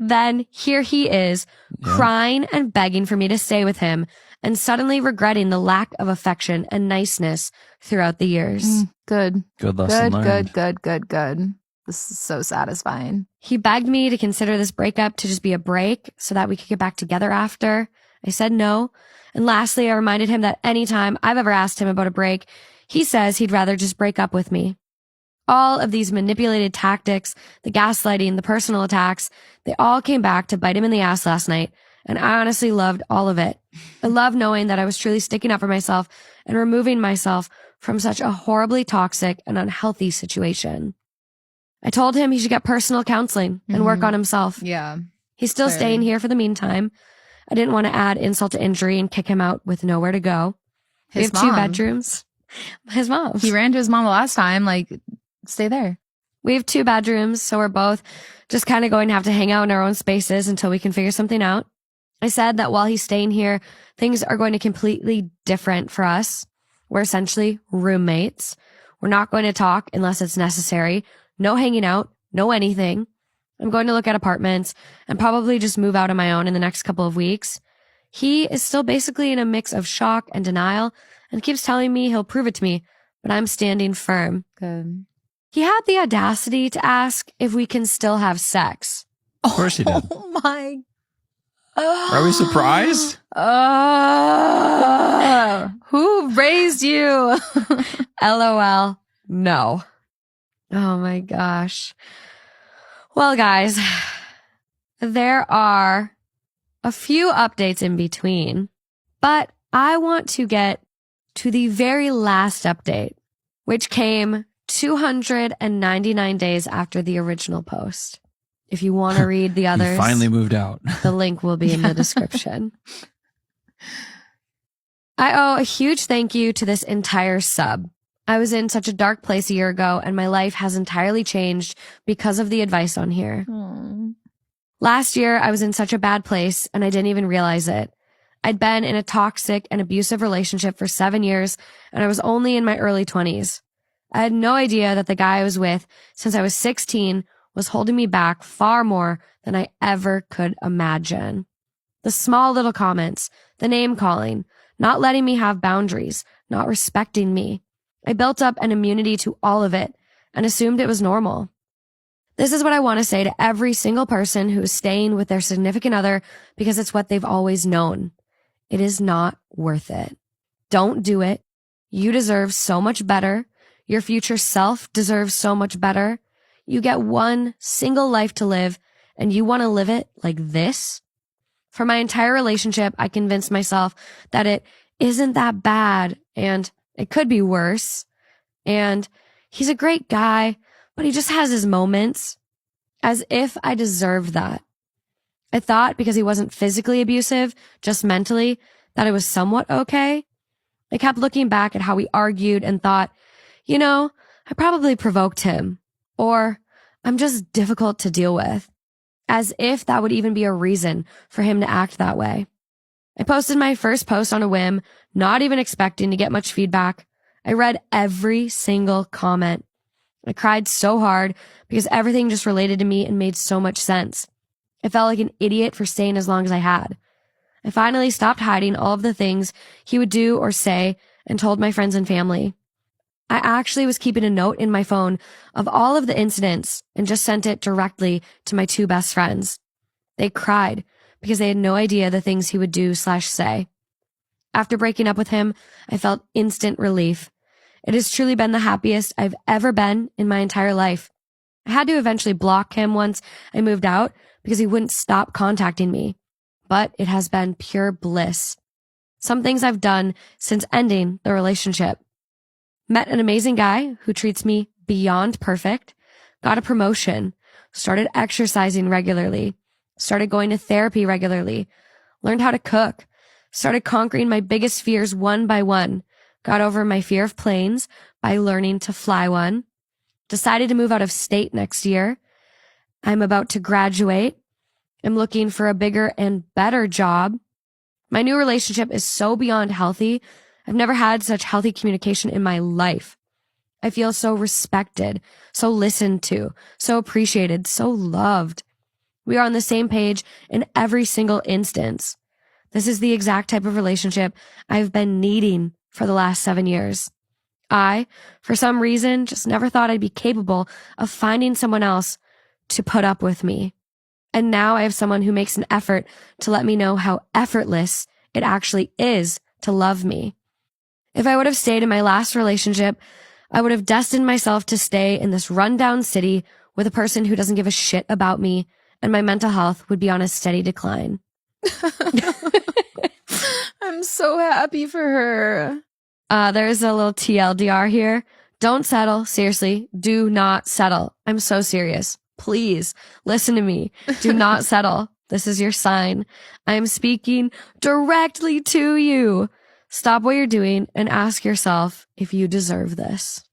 Then here he is, crying and begging for me to stay with him, and suddenly regretting the lack of affection and niceness throughout the years. Good. Good lesson learned. Good. This is so satisfying. He begged me to consider this breakup to just be a break so that we could get back together after. I said no. And lastly, I reminded him that anytime I've ever asked him about a break, he says he'd rather just break up with me. All of these manipulated tactics, the gaslighting, the personal attacks, they all came back to bite him in the ass last night. And I honestly loved all of it. I love knowing that I was truly sticking up for myself and removing myself from such a horribly toxic and unhealthy situation. I told him he should get personal counseling and work on himself. Yeah. He's still staying here for the meantime. I didn't want to add insult to injury and kick him out with nowhere to go. We have 2 bedrooms. His mom. He ran to his mom the last time. Like, stay there. We have 2 bedrooms, so we're both just kind of going to have to hang out in our own spaces until we can figure something out. I said that while he's staying here, things are going to completely different for us. We're essentially roommates. We're not going to talk unless it's necessary. No hanging out, no anything. I'm going to look at apartments and probably just move out on my own in the next couple of weeks. He is still basically in a mix of shock and denial and keeps telling me he'll prove it to me, but I'm standing firm. Good. He had the audacity to ask if we can still have sex. Of course he did. Oh my. Are we surprised? Who raised you? LOL. No. Oh my gosh. Well, guys, there are a few updates in between, but I want to get to the very last update, which came 299 days after the original post. If you want to read the others, He finally moved out. The link will be in the description. I owe a huge thank you to this entire sub. I was in such a dark place a year ago, and my life has entirely changed because of the advice on here. Aww. Last year, I was in such a bad place, and I didn't even realize it. I'd been in a toxic and abusive relationship for 7 years, and I was only in my early 20s. I had no idea that the guy I was with since I was 16 was holding me back far more than I ever could imagine. The small little comments, the name calling, not letting me have boundaries, not respecting me. I built up an immunity to all of it and assumed it was normal. This is what I want to say to every single person who is staying with their significant other because it's what they've always known. It is not worth it. Don't do it. You deserve so much better. Your future self deserves so much better. You get one single life to live, and you want to live it like this? For my entire relationship, I convinced myself that it isn't that bad, and it could be worse. And he's a great guy, but he just has his moments. As if I deserved that. I thought because he wasn't physically abusive, just mentally, that it was somewhat okay. I kept looking back at how we argued and thought, you know, I probably provoked him. Or I'm just difficult to deal with. As if that would even be a reason for him to act that way. I posted my first post on a whim, not even expecting to get much feedback. I read every single comment. I cried so hard because everything just related to me and made so much sense. I felt like an idiot for staying as long as I had. I finally stopped hiding all of the things he would do or say and told my friends and family. I actually was keeping a note in my phone of all of the incidents and just sent it directly to my 2 best friends. They cried because they had no idea the things he would do/say. After breaking up with him, I felt instant relief. It has truly been the happiest I've ever been in my entire life. I had to eventually block him once I moved out because he wouldn't stop contacting me. But it has been pure bliss. Some things I've done since ending the relationship. Met an amazing guy who treats me beyond perfect, got a promotion, started exercising regularly, started going to therapy regularly, learned how to cook, started conquering my biggest fears one by one, got over my fear of planes by learning to fly one, decided to move out of state next year. I'm about to graduate. I'm looking for a bigger and better job. My new relationship is so beyond healthy. I've never had such healthy communication in my life. I feel so respected, so listened to, so appreciated, so loved. We are on the same page in every single instance. This is the exact type of relationship I've been needing for the last 7 years. I, for some reason, just never thought I'd be capable of finding someone else to put up with me. And now I have someone who makes an effort to let me know how effortless it actually is to love me. If I would have stayed in my last relationship, I would have destined myself to stay in this rundown city with a person who doesn't give a shit about me, and my mental health would be on a steady decline. I'm so happy for her. There's a little TLDR here. Don't settle. Seriously, do not settle. I'm so serious. Please listen to me. Do not settle. This is your sign. I am speaking directly to you. Stop what you're doing and ask yourself if you deserve this.